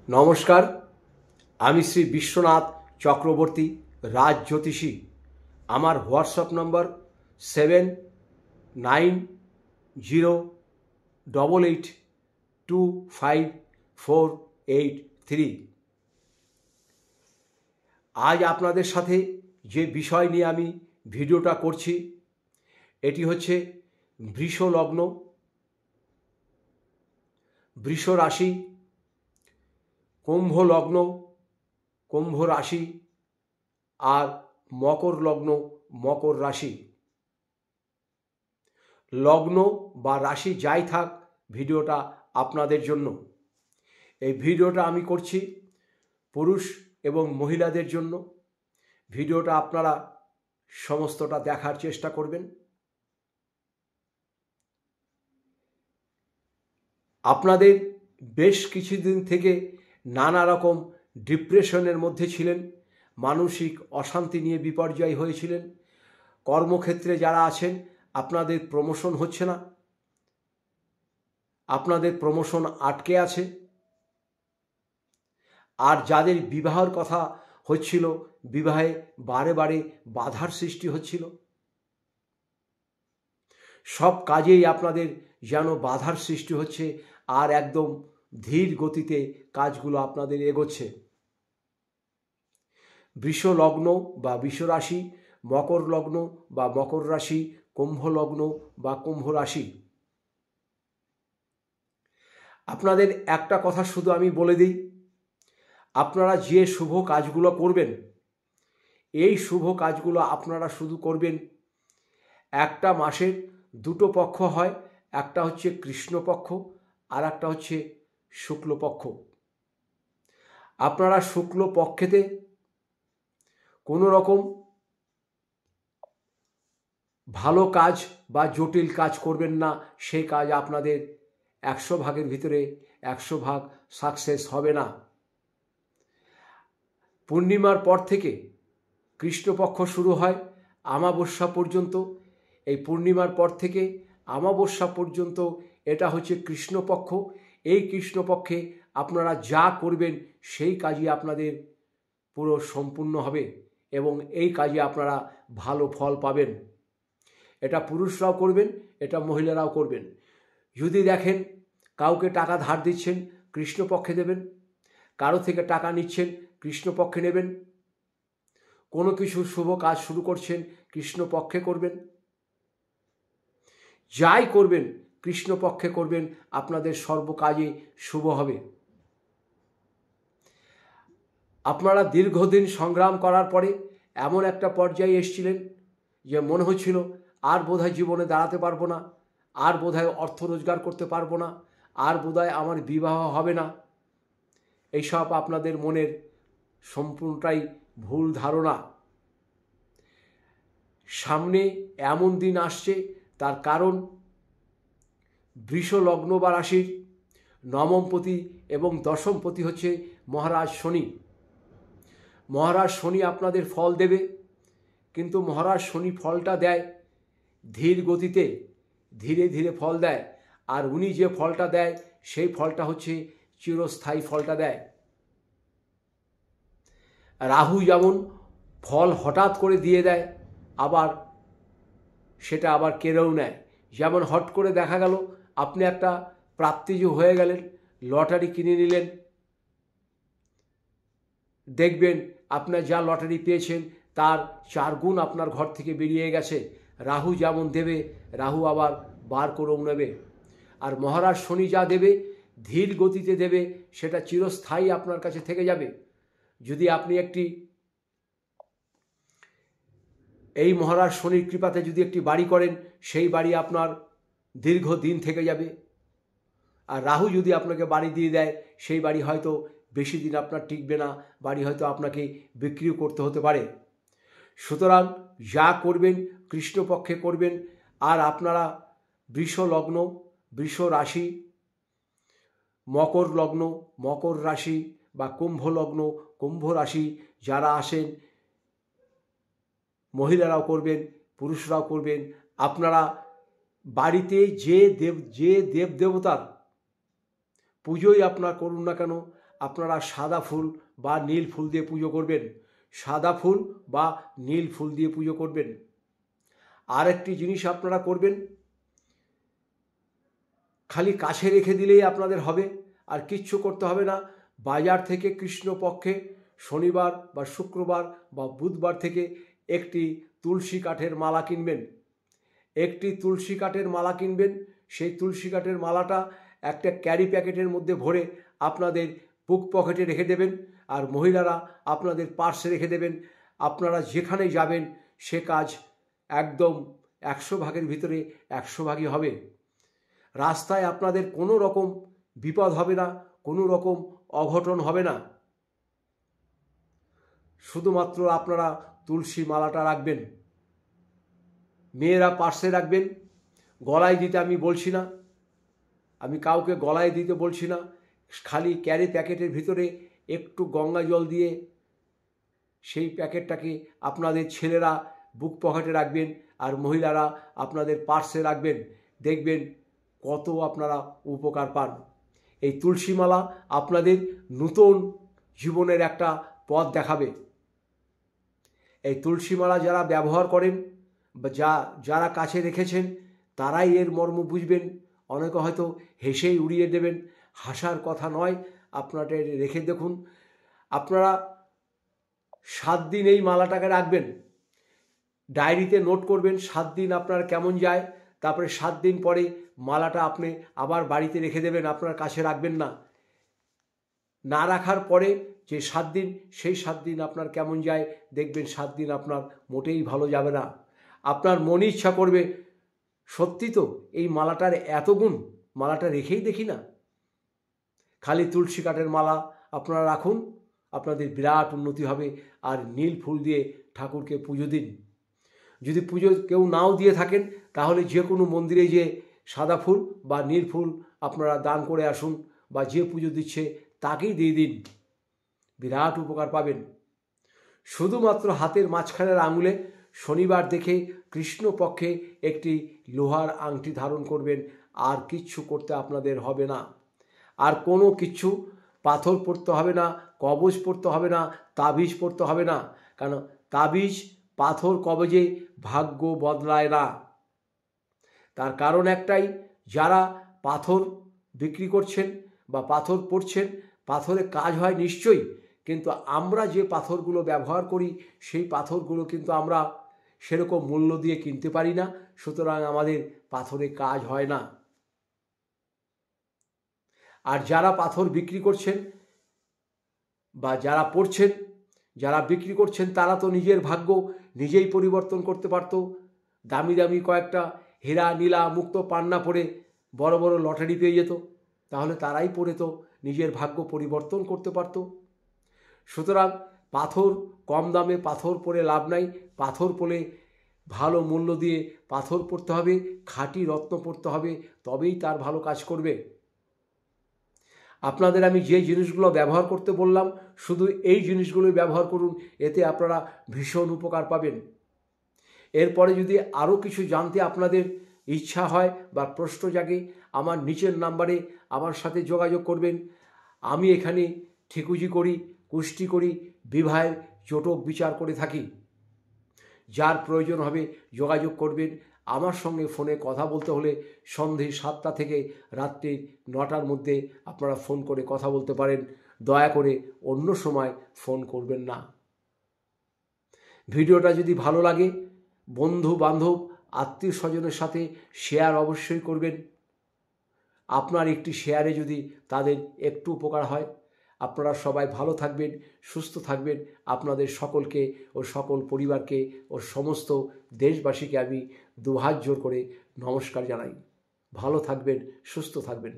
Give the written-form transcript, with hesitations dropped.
নমস্কার, আমি শ্রী বিশ্বনাথ চক্রবর্তী, রাজ জ্যোতিষী। আমার হোয়াটসঅ্যাপ নম্বর 7908825483। আজ আপনাদের সাথে যে বিষয় নিয়ে আমি ভিডিওটা করছি এটি হচ্ছে বৃষ লগ্ন, বৃষ রাশি, কুম্ভ লগ্ন, কুম্ভ রাশি আর মকর লগ্ন, মকর রাশি। লগ্ন বা রাশি যাই থাক, ভিডিওটা আপনাদের জন্য। এই ভিডিওটা আমি করছি পুরুষ এবং মহিলাদের জন্য। ভিডিওটা আপনারা সমস্তটা দেখার চেষ্টা করবেন। আপনাদের বেশ কিছুদিন থেকে নানা রকম ডিপ্রেশনের মধ্যে ছিলেন, মানসিক অশান্তি নিয়ে বিপর্যয় হয়েছিলেন। কর্মক্ষেত্রে যারা আছেন আপনাদের প্রমোশন হচ্ছে না, আপনাদের প্রমোশন আটকে আছে। আর যাদের বিবাহের কথা হচ্ছিল, বিবাহে বারে বারে বাধার সৃষ্টি হচ্ছিল। সব কাজেই আপনাদের যেন বাধার সৃষ্টি হচ্ছে, আর একদম ধীর গতিতে কাজগুলো আপনাদের এগোচ্ছে। বৃষ লগ্ন বা বৃষ রাশি, মকর লগ্ন বা মকর রাশি, কুম্ভ লগ্ন বা কুম্ভ রাশি। আপনাদের একটা কথা শুধু আমি বলে দিই, আপনারা যে শুভ কাজগুলো করবেন, এই শুভ কাজগুলো আপনারা শুধু করবেন। একটা মাসের দুটো পক্ষ হয়, একটা হচ্ছে কৃষ্ণপক্ষ আর একটা হচ্ছে শুক্লপক্ষ। আপনারা শুক্ল পক্ষেতে কোনো রকম ভালো কাজ বা জটিল কাজ করবেন না। সেই কাজ আপনাদের 100 ভাগের ভিতরে 100 ভাগ সাকসেস হবে না। পূর্ণিমার পর থেকে কৃষ্ণপক্ষ শুরু হয় আমাবস্যা পর্যন্ত। এই পূর্ণিমার পর থেকে আমাবস্যা পর্যন্ত এটা হচ্ছে কৃষ্ণপক্ষ। এই কৃষ্ণপক্ষে আপনারা যা করবেন সেই কাজই আপনাদের পুরো সম্পূর্ণ হবে এবং এই কাজে আপনারা ভালো ফল পাবেন। এটা পুরুষরাও করবেন, এটা মহিলারাও করবেন। যদি দেখেন কাউকে টাকা ধার দিচ্ছেন, কৃষ্ণপক্ষে দেবেন। কারো থেকে টাকা নিচ্ছেন, কৃষ্ণপক্ষে নেবেন। কোনো কিছু শুভ কাজ শুরু করছেন, কৃষ্ণপক্ষে করবেন। যাই করবেন কৃষ্ণপক্ষে করবেন, আপনাদের সর্বকাজে শুভ হবে। আপনারা দীর্ঘদিন সংগ্রাম করার পরে এমন একটা পর্যায়ে এসেছিলেন যে মনে হচ্ছিল আর বোধহয় জীবনে দাঁড়াতে পারবো না, আর বোধহয় অর্থ রোজগার করতে পারবো না, আর বোধহয় আমার বিবাহ হবে না। এইসব আপনাদের মনের সম্পূর্ণটাই ভুল ধারণা। সামনে এমন দিন আসছে, তার কারণ বৃষ লগ্ন বা রাশির নবমপতি এবং দশমপতি হচ্ছে মহারাজ শনি। মহারাজ শনি আপনাদের ফল দেবে, কিন্তু মহারাজ শনি ফলটা দেয় ধীর গতিতে, ধীরে ধীরে ফল দেয়। আর উনি যে ফলটা দেয় সেই ফলটা হচ্ছে চিরস্থায়ী ফলটা দেয়। রাহু যেমন ফল হঠাৎ করে দিয়ে দেয়, আবার সেটা আবার কেড়েও নেয়। যেমন হট করে দেখা গেল আপনি একটা প্রাপ্তিযোগ হয়ে গেলেন, লটারি কিনে নিলেন, দেখবেন আপনার যা লটারি পেয়েছেন তার 4 গুণ আপনার ঘর থেকে বেরিয়ে গেছে। রাহু যেমন দেবে, রাহু আবার বার করেও নেবে। আর মহারাজ শনি যা দেবে ধীর গতিতে দেবে, সেটা চিরস্থায়ী আপনার কাছে থেকে যাবে। যদি আপনি এই মহারাজ শনির কৃপাতে যদি একটি বাড়ি করেন, সেই বাড়ি আপনার দীর্ঘদিন থেকে যাবে। আর রাহু যদি আপনাকে বাড়ি দিয়ে দেয়, সেই বাড়ি হয়তো বেশি দিন আপনার টিকবে না, বাড়ি হয়তো আপনাকে বিক্রিও করতে হতে পারে। সুতরাং যা করবেন কৃষ্ণপক্ষে করবেন। আর আপনারা বৃষ লগ্ন, বৃষ রাশি, মকর লগ্ন, মকর রাশি বা কুম্ভ লগ্ন, কুম্ভ রাশি যারা আসেন, মহিলারাও করবেন, পুরুষরাও করবেন। আপনারা বাড়িতে যে দেব দেবতার পুজোই আপনার করুন না কেন, আপনারা সাদা ফুল বা নীল ফুল দিয়ে পুজো করবেন, সাদা ফুল বা নীল ফুল দিয়ে পুজো করবেন। আরেকটি জিনিস আপনারা করবেন, খালি কাছে রেখে দিলেই আপনাদের হবে, আর কিচ্ছু করতে হবে না। বাজার থেকে কৃষ্ণপক্ষে শনিবার বা শুক্রবার বা বুধবার থেকে একটি তুলসী কাঠের মালা কিনবেন, একটি তুলসী কাঠের মালা কিনবেন। সেই তুলসী কাঠের মালাটা একটা ক্যারি প্যাকেটের মধ্যে ভরে আপনাদের বুক পকেটে রেখে দেবেন, আর মহিলারা আপনাদের পার্সে রেখে দেবেন। আপনারা যেখানে যাবেন সে কাজ একদম 100 ভাগের ভিতরে 100 ভাগই হবে। রাস্তায় আপনাদের কোনো রকম বিপদ হবে না, কোনো রকম অঘটন হবে না। শুধুমাত্র আপনারা তুলসী মালাটা রাখবেন, মেয়েরা পার্সে রাখবেন। গলায় দিতে আমি বলছি না, আমি কাউকে গলায় দিতে বলছি না। খালি ক্যারি প্যাকেটের ভিতরে একটু গঙ্গা জল দিয়ে সেই প্যাকেটটাকে আপনাদের ছেলেরা বুক পকেটে রাখবেন, আর মহিলারা আপনাদের পার্সে রাখবেন। দেখবেন কত আপনারা উপকার পান। এই তুলসী মালা আপনাদের নতুন জীবনের একটা পথ দেখাবে। এই তুলসী মালা যারা ব্যবহার করেন বা যারা কাছে রেখেছেন তারাই এর মর্ম বুঝবেন। অনেকে হয়তো হেসেই উড়িয়ে দেবেন, হাসার কথা নয়, আপনারা রেখে দেখুন। আপনারা 7 দিন এই মালাটাকে রাখবেন, ডায়েরিতে নোট করবেন 7 দিন আপনার কেমন যায়। তারপরে 7 দিন পরে মালাটা আপনি আবার বাড়িতে রেখে দেবেন, আপনার কাছে রাখবেন না। না রাখার পরে যে 7 দিন, সেই 7 দিন আপনার কেমন যায় দেখবেন 7 দিন আপনার মোটেই ভালো যাবে না। আপনার মনে ইচ্ছা করবে, সত্যি তো এই মালাটার এত গুণ, মালাটা রেখেই দেখি না। খালি তুলসী কাঠের মালা আপনারা রাখুন, আপনাদের বিরাট উন্নতি হবে। আর নীল ফুল দিয়ে ঠাকুরকে পুজো দিন। যদি পুজো কেউ নাও দিয়ে থাকেন তাহলে যে কোনো মন্দিরে যে সাদা ফুল বা নীল ফুল আপনারা দান করে আসুন, বা যে পুজো দিচ্ছে তাকেই দিয়ে দিন, বিরাট উপকার পাবেন। শুধুমাত্র হাতের মাঝখানের আঙুলে শনিবার দেখে কৃষ্ণপক্ষে একটি লোহার আংটি ধারণ করবেন, আর কিচ্ছু করতে আপনাদের হবে না। আর কোনো কিচ্ছু পাথর পড়তে হবে না, কবজ পড়তে হবে না, তাবিজ পড়তে হবে না। কারণ তাবিজ, পাথর, কবজে ভাগ্য বদলায় না। তার কারণ একটাই, যারা পাথর বিক্রি করছেন বা পাথর পড়ছেন, পাথরে কাজ হয় নিশ্চয়ই, কিন্তু আমরা যে পাথরগুলো ব্যবহার করি সেই পাথরগুলো কিন্তু আমরা সেরকম মূল্য দিয়ে কিনতে পারি না, সুতরাং আমাদের পাথরে কাজ হয় না। আর যারা পাথর বিক্রি করছেন বা যারা পড়ছেন, যারা বিক্রি করছেন, তারা তো নিজের ভাগ্য নিজেই পরিবর্তন করতে পারত। দামি দামি কয়েকটা হীরা, নীলা, মুক্ত পান্না পরে বড় বড় লটারি পেয়ে যেত, তাহলে তারাই পড়ে তো নিজের ভাগ্য পরিবর্তন করতে পারত। সুতরাং পাথর কম দামে পাথর পরে লাভ নাই। পাথর পরে ভালো মূল্য দিয়ে পাথর পড়তে হবে, খাঁটি রত্ন পড়তে হবে, তবেই তার ভালো কাজ করবে। আপনাদের আমি যে জিনিসগুলো ব্যবহার করতে বললাম, শুধু এই জিনিসগুলোই ব্যবহার করুন, এতে আপনারা ভীষণ উপকার পাবেন। এরপরে যদি আরও কিছু জানতে আপনাদের ইচ্ছা হয় বা প্রশ্ন জাগে, আমার নিচের নাম্বারে আমার সাথে যোগাযোগ করবেন। আমি এখানে ঠিকুজি করি, কুষ্টি করি, বিবাহের জটক বিচার করে থাকি। যার প্রয়োজন হবে যোগাযোগ করবেন। আমার সঙ্গে ফোনে কথা বলতে হলে সন্ধে 7টা থেকে রাত্রি 9টার মধ্যে আপনারা ফোন করে কথা বলতে পারেন। দয়া করে অন্য সময় ফোন করবেন না। ভিডিওটা যদি ভালো লাগে বন্ধু বান্ধব আত্মীয় স্বজনের সাথে শেয়ার অবশ্যই করবেন। আপনার একটি শেয়ারে যদি তাদের একটু উপকার হয়। আপনারা সবাই ভালো থাকবেন, সুস্থ থাকবেন। আপনাদের সকলকে ও সকল পরিবারকে ও সমস্ত দেশবাসীকে আমি দুহাত জোর করে নমস্কার জানাই। ভালো থাকবেন, সুস্থ থাকবেন।